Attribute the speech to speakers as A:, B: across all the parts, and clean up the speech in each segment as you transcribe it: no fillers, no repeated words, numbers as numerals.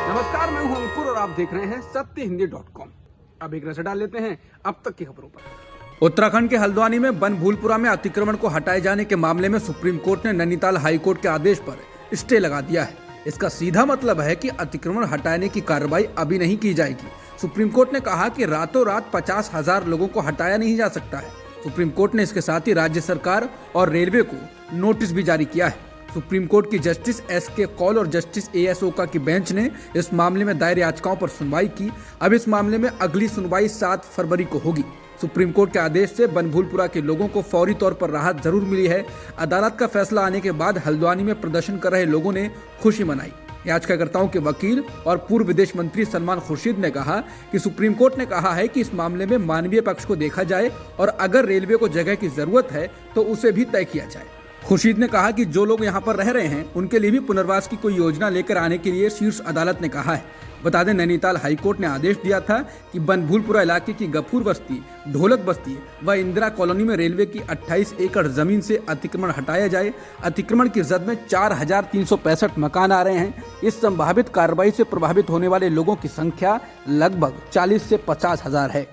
A: नमस्कार, मैं हूं अंकुर और आप देख रहे हैं सत्यहिंदी.com। अब एक नजर डाल लेते हैं अब तक की खबरों पर।
B: उत्तराखंड के हल्द्वानी में बनभूलपुरा में अतिक्रमण को हटाए जाने के मामले में सुप्रीम कोर्ट ने नैनीताल हाई कोर्ट के आदेश पर स्टे लगा दिया है। इसका सीधा मतलब है कि अतिक्रमण हटाने की कार्रवाई अभी नहीं की जाएगी। सुप्रीम कोर्ट ने कहा कि रातों रात 50,000 लोगों को हटाया नहीं जा सकता है। सुप्रीम कोर्ट ने इसके साथ ही राज्य सरकार और रेलवे को नोटिस भी जारी किया है। सुप्रीम कोर्ट की जस्टिस एस.के. कौल और जस्टिस ए.एस. ओका की बेंच ने इस मामले में दायर याचिकाओं पर सुनवाई की। अब इस मामले में अगली सुनवाई 7 फरवरी को होगी। सुप्रीम कोर्ट के आदेश से बनभूलपुरा के लोगों को फौरी तौर पर राहत जरूर मिली है। अदालत का फैसला आने के बाद हल्द्वानी में प्रदर्शन कर रहे लोगों ने खुशी मनाई। याचिकाकर्ताओं के वकील और पूर्व विदेश मंत्री सलमान खुर्शीद ने कहा कि सुप्रीम कोर्ट ने कहा है कि इस मामले में मानवीय पक्ष को देखा जाए और अगर रेलवे को जगह की जरूरत है तो उसे भी तय किया जाए। खुर्शीद ने कहा कि जो लोग यहां पर रह रहे हैं उनके लिए भी पुनर्वास की कोई योजना लेकर आने के लिए शीर्ष अदालत ने कहा है। बता दें, नैनीताल हाईकोर्ट ने आदेश दिया था कि बनभूलपुरा इलाके की गफूर बस्ती, ढोलक बस्ती व इंदिरा कॉलोनी में रेलवे की 28 एकड़ जमीन से अतिक्रमण हटाया जाए। अतिक्रमण की जद में 4,365 मकान आ रहे हैं। इस संभावित कार्रवाई से प्रभावित होने वाले लोगों की संख्या लगभग 40 से 50,000 है।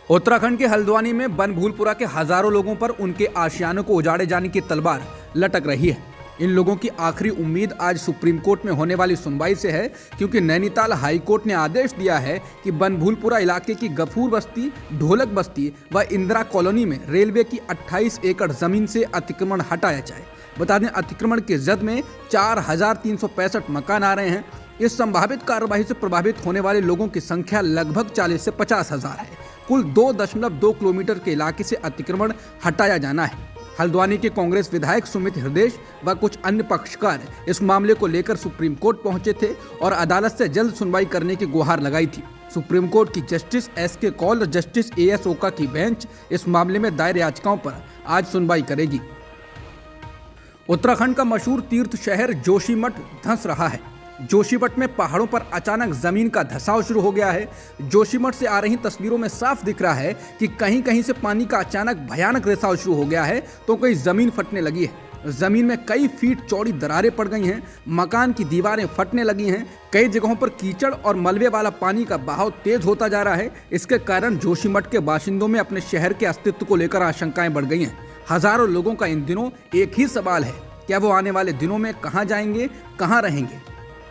B: उत्तराखंड के हल्द्वानी में बनभूलपुरा के हजारों लोगों पर उनके आशियानों को उजाड़े जाने की तलवार लटक रही है। इन लोगों की आखिरी उम्मीद आज सुप्रीम कोर्ट में होने वाली सुनवाई से है, क्योंकि नैनीताल हाई कोर्ट ने आदेश दिया है कि बनभूलपुरा इलाके की गफूर बस्ती, ढोलक बस्ती व इंदिरा कॉलोनी में रेलवे की 28 एकड़ जमीन से अतिक्रमण हटाया जाए। बता दें, अतिक्रमण के जद में 4,365 मकान आ रहे हैं। इस संभावित कार्रवाई से प्रभावित होने वाले लोगों की संख्या लगभग 40 से 50,000 है। कुल 2.2 किलोमीटर के इलाके से अतिक्रमण हटाया जाना है। हल्द्वानी के कांग्रेस विधायक सुमित हृदय व कुछ अन्य पक्षकार इस मामले को लेकर सुप्रीम कोर्ट पहुंचे थे और अदालत से जल्द सुनवाई करने की गुहार लगाई थी। सुप्रीम कोर्ट की जस्टिस एस.के. कौल और जस्टिस ए.एस. ओका की बेंच इस मामले में दायर याचिकाओं पर आज सुनवाई करेगी। उत्तराखंड का मशहूर तीर्थ शहर जोशीमठ धंस रहा है। जोशीमठ में पहाड़ों पर अचानक जमीन का धंसाव शुरू हो गया है। जोशीमठ से आ रही तस्वीरों में साफ दिख रहा है कि कहीं कहीं से पानी का अचानक भयानक रिसाव शुरू हो गया है तो कहीं जमीन फटने लगी है। जमीन में कई फीट चौड़ी दरारें पड़ गई हैं। मकान की दीवारें फटने लगी हैं। कई जगहों पर कीचड़ और मलबे वाला पानी का बहाव तेज होता जा रहा है। इसके कारण जोशीमठ के बाशिंदों में अपने शहर के अस्तित्व को लेकर आशंकाएं बढ़ गई हैं। हजारों लोगों का इन दिनों एक ही सवाल है, क्या वो आने वाले दिनों में कहाँ जाएंगे, कहाँ रहेंगे।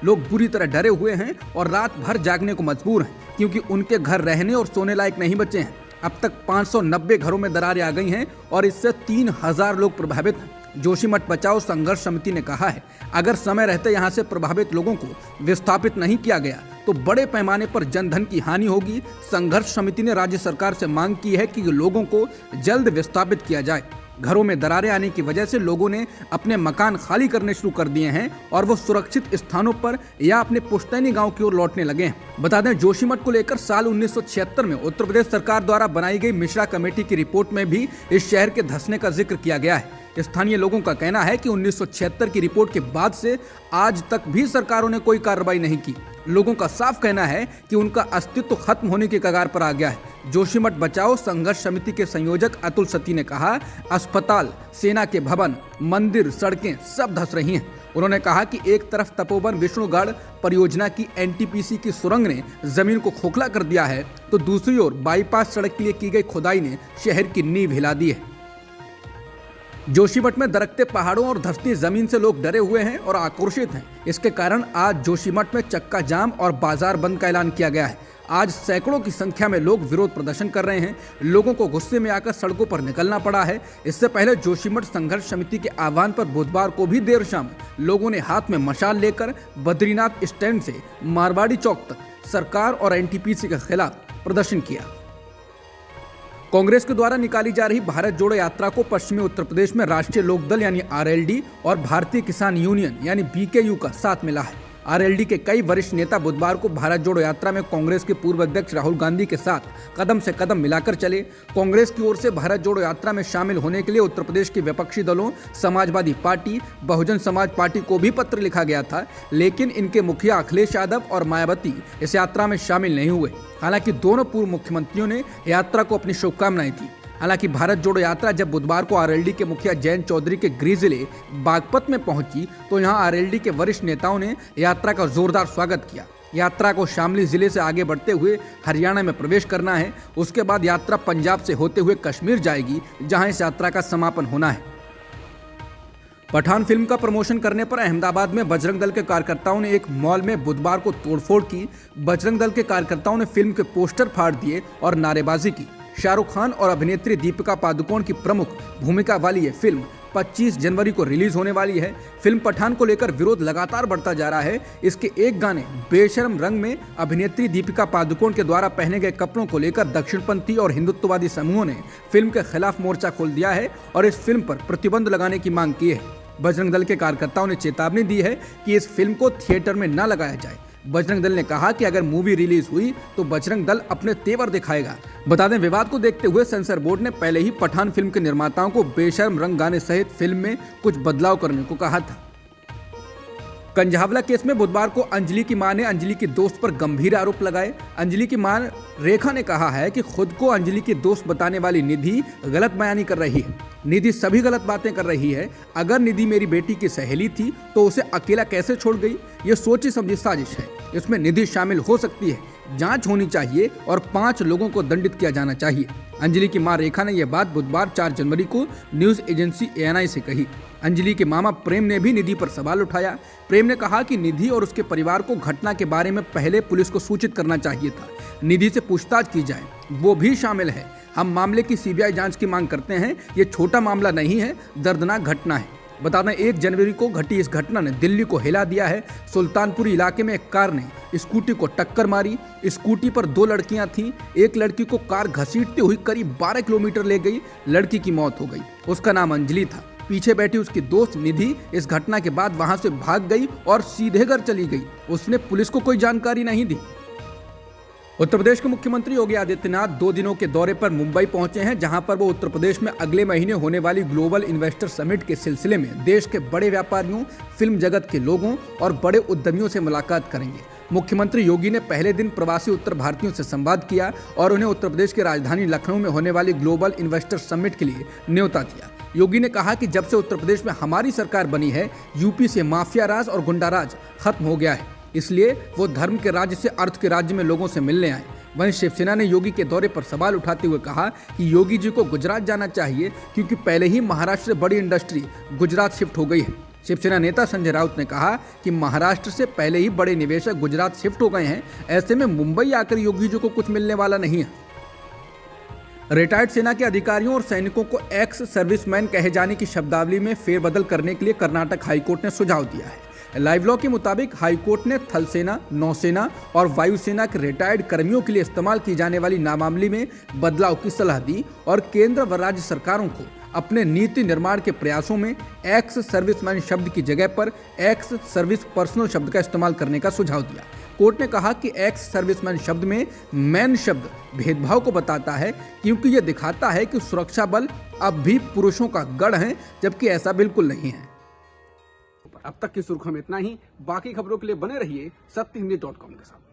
B: लोग बुरी तरह डरे हुए हैं और रात भर जागने को मजबूर हैं, क्योंकि उनके घर रहने और सोने लायक नहीं बचे हैं। अब तक 590 घरों में दरारें आ गई हैं और इससे 3,000 लोग प्रभावित हैं। जोशीमठ बचाओ संघर्ष समिति ने कहा है, अगर समय रहते यहाँ से प्रभावित लोगों को विस्थापित नहीं किया गया तो बड़े पैमाने पर जनधन की हानि होगी। संघर्ष समिति ने राज्य सरकार से मांग की है कि लोगों को जल्द विस्थापित किया जाए। घरों में दरारें आने की वजह से लोगों ने अपने मकान खाली करने शुरू कर दिए हैं और वो सुरक्षित स्थानों पर या अपने पुश्तैनी गांव की ओर लौटने लगे हैं। बता दें, जोशीमठ को लेकर साल 1976 में उत्तर प्रदेश सरकार द्वारा बनाई गई मिश्रा कमेटी की रिपोर्ट में भी इस शहर के धंसने का जिक्र किया गया है। स्थानीय लोगों का कहना है कि 1976 की रिपोर्ट के बाद से आज तक भी सरकारों ने कोई कार्रवाई नहीं की। लोगों का साफ कहना है कि उनका अस्तित्व खत्म होने के कगार पर आ गया है। जोशीमठ बचाओ संघर्ष समिति के संयोजक अतुल सती ने कहा, अस्पताल, सेना के भवन, मंदिर, सड़कें सब धंस रही हैं। उन्होंने कहा कि एक तरफ तपोवन विष्णुगढ़ परियोजना की एनटीपीसी की सुरंग ने जमीन को खोखला कर दिया है, तो दूसरी ओर बाईपास सड़क के लिए की गई खुदाई ने शहर की नींव हिला दी है। जोशीमठ में दरकते पहाड़ों और धंसती जमीन से लोग डरे हुए हैं और आक्रोशित हैं। इसके कारण आज जोशीमठ में चक्का जाम और बाजार बंद का ऐलान किया गया है। आज सैकड़ों की संख्या में लोग विरोध प्रदर्शन कर रहे हैं। लोगों को गुस्से में आकर सड़कों पर निकलना पड़ा है। इससे पहले जोशीमठ संघर्ष समिति के आह्वान पर बुधवार को भी देर शाम लोगों ने हाथ में मशाल लेकर बद्रीनाथ स्टैंड से मारवाड़ी चौक तक सरकार और एनटीपीसी के खिलाफ प्रदर्शन किया। कांग्रेस के द्वारा निकाली जा रही भारत जोड़ो यात्रा को पश्चिमी उत्तर प्रदेश में राष्ट्रीय लोकदल यानी आरएलडी और भारतीय किसान यूनियन यानी बीकेयू का साथ मिला है। आरएलडी के कई वरिष्ठ नेता बुधवार को भारत जोड़ो यात्रा में कांग्रेस के पूर्व अध्यक्ष राहुल गांधी के साथ कदम से कदम मिलाकर चले। कांग्रेस की ओर से भारत जोड़ो यात्रा में शामिल होने के लिए उत्तर प्रदेश के विपक्षी दलों समाजवादी पार्टी, बहुजन समाज पार्टी को भी पत्र लिखा गया था, लेकिन इनके मुखिया अखिलेश यादव और मायावती इस यात्रा में शामिल नहीं हुए। हालांकि दोनों पूर्व मुख्यमंत्रियों ने यात्रा को अपनी शुभकामनाएं दी। हालांकि भारत जोड़ो यात्रा जब बुधवार को आरएलडी के मुखिया जयंत चौधरी के गृह जिले बागपत में पहुंची तो यहां आरएलडी के वरिष्ठ नेताओं ने यात्रा का जोरदार स्वागत किया। यात्रा को शामली जिले से आगे बढ़ते हुए हरियाणा में प्रवेश करना है। उसके बाद यात्रा पंजाब से होते हुए कश्मीर जाएगी, जहां इस यात्रा का समापन होना है। पठान फिल्म का प्रमोशन करने पर अहमदाबाद में बजरंग दल के कार्यकर्ताओं ने एक मॉल में बुधवार को तोड़फोड़ की। बजरंग दल के कार्यकर्ताओं ने फिल्म के पोस्टर फाड़ दिए और नारेबाजी की। शाहरुख खान और अभिनेत्री दीपिका पादुकोण की प्रमुख भूमिका वाली ये फिल्म 25 जनवरी को रिलीज होने वाली है। फिल्म पठान को लेकर विरोध लगातार बढ़ता जा रहा है। इसके एक गाने बेशर्म रंग में अभिनेत्री दीपिका पादुकोण के द्वारा पहने गए कपड़ों को लेकर दक्षिणपंथी और हिंदुत्ववादी समूहों ने फिल्म के खिलाफ मोर्चा खोल दिया है और इस फिल्म पर प्रतिबंध लगाने की मांग की है। बजरंग दल के कार्यकर्ताओं ने चेतावनी दी है कि इस फिल्म को थिएटर में न लगाया जाए। बजरंग दल ने कहा कि अगर मूवी रिलीज हुई तो बजरंग दल अपने तेवर दिखाएगा। बता दें, विवाद को देखते हुए सेंसर बोर्ड ने पहले ही पठान फिल्म के निर्माताओं को बेशर्म रंग गाने सहित फिल्म में कुछ बदलाव करने को कहा था। कंझावला केस में बुधवार को अंजलि की मां ने अंजलि की दोस्त पर गंभीर आरोप लगाए। अंजलि की मां रेखा ने कहा है कि खुद को अंजलि की दोस्त बताने वाली निधि गलत बयानी कर रही है। निधि सभी गलत बातें कर रही है। अगर निधि मेरी बेटी की सहेली थी तो उसे अकेला कैसे छोड़ गई? ये सोची समझी साजिश है। इसमें निधि शामिल हो सकती है। जांच होनी चाहिए और 5 लोगों को दंडित किया जाना चाहिए। अंजलि की मां रेखा ने यह बात बुधवार 4 जनवरी को न्यूज एजेंसी ANI से कही। अंजलि के मामा प्रेम ने भी निधि पर सवाल उठाया। प्रेम ने कहा कि निधि और उसके परिवार को घटना के बारे में पहले पुलिस को सूचित करना चाहिए था। निधि से पूछताछ की जाए, वो भी शामिल है। हम मामले की CBI जांच की मांग करते हैं। ये छोटा मामला नहीं है, दर्दनाक घटना है। बता दें, 1 जनवरी को घटी इस घटना ने दिल्ली को हिला दिया है। सुल्तानपुर इलाके में एक कार ने स्कूटी को टक्कर मारी। स्कूटी पर 2 लड़कियां थीं। एक लड़की को कार घसीटते हुई करीब 12 किलोमीटर ले गई। लड़की की मौत हो गई। उसका नाम अंजलि था। पीछे बैठी उसकी दोस्त निधि इस घटना के बाद वहां से भाग गई और सीधे घर चली गई। उसने पुलिस को कोई जानकारी नहीं दी। उत्तर प्रदेश के मुख्यमंत्री योगी आदित्यनाथ 2 दिनों के दौरे पर मुंबई पहुंचे हैं, जहां पर वो उत्तर प्रदेश में अगले महीने होने वाली ग्लोबल इन्वेस्टर समिट के सिलसिले में देश के बड़े व्यापारियों, फिल्म जगत के लोगों और बड़े उद्यमियों से मुलाकात करेंगे। मुख्यमंत्री योगी ने पहले दिन प्रवासी उत्तर भारतीयों से संवाद किया और उन्हें उत्तर प्रदेश की राजधानी लखनऊ में होने वाली ग्लोबल इन्वेस्टर समिट के लिए न्योता दिया। योगी ने कहा कि जब से उत्तर प्रदेश में हमारी सरकार बनी है, यूपी से माफिया राज और गुंडा राज खत्म हो गया है। इसलिए वो धर्म के राज्य से अर्थ के राज्य में लोगों से मिलने आए। वहीं शिवसेना ने योगी के दौरे पर सवाल उठाते हुए कहा कि योगी जी को गुजरात जाना चाहिए, क्योंकि पहले ही महाराष्ट्र से बड़ी इंडस्ट्री गुजरात शिफ्ट हो गई है। शिवसेना नेता संजय राउत ने कहा कि महाराष्ट्र से पहले ही बड़े निवेशक गुजरात शिफ्ट हो गए हैं। ऐसे में मुंबई आकर योगी जी को कुछ मिलने वाला नहीं है। रिटायर्ड सेना के अधिकारियों और सैनिकों को एक्स सर्विसमैन कहे जाने की शब्दावली में फेरबदल करने के लिए कर्नाटक हाईकोर्ट ने सुझाव दिया है। लाइव लॉ के मुताबिक हाईकोर्ट ने थल सेना, नौसेना और वायुसेना के रिटायर्ड कर्मियों के लिए इस्तेमाल की जाने वाली नामावली में बदलाव की सलाह दी और केंद्र व राज्य सरकारों को अपने नीति निर्माण के प्रयासों में एक्स सर्विसमैन शब्द की जगह पर एक्स सर्विस पर्सनल शब्द का इस्तेमाल करने का सुझाव दिया। कोर्ट ने कहा कि एक्स सर्विसमैन शब्द में मैन शब्द भेदभाव को बताता है, क्योंकि यह दिखाता है कि सुरक्षा बल अब भी पुरुषों का गढ़ है, जबकि ऐसा बिल्कुल नहीं है।
A: अब तक की सुर्खियों में इतना ही। बाकी खबरों के लिए बने रहिए सत्यहिंदी.com के साथ।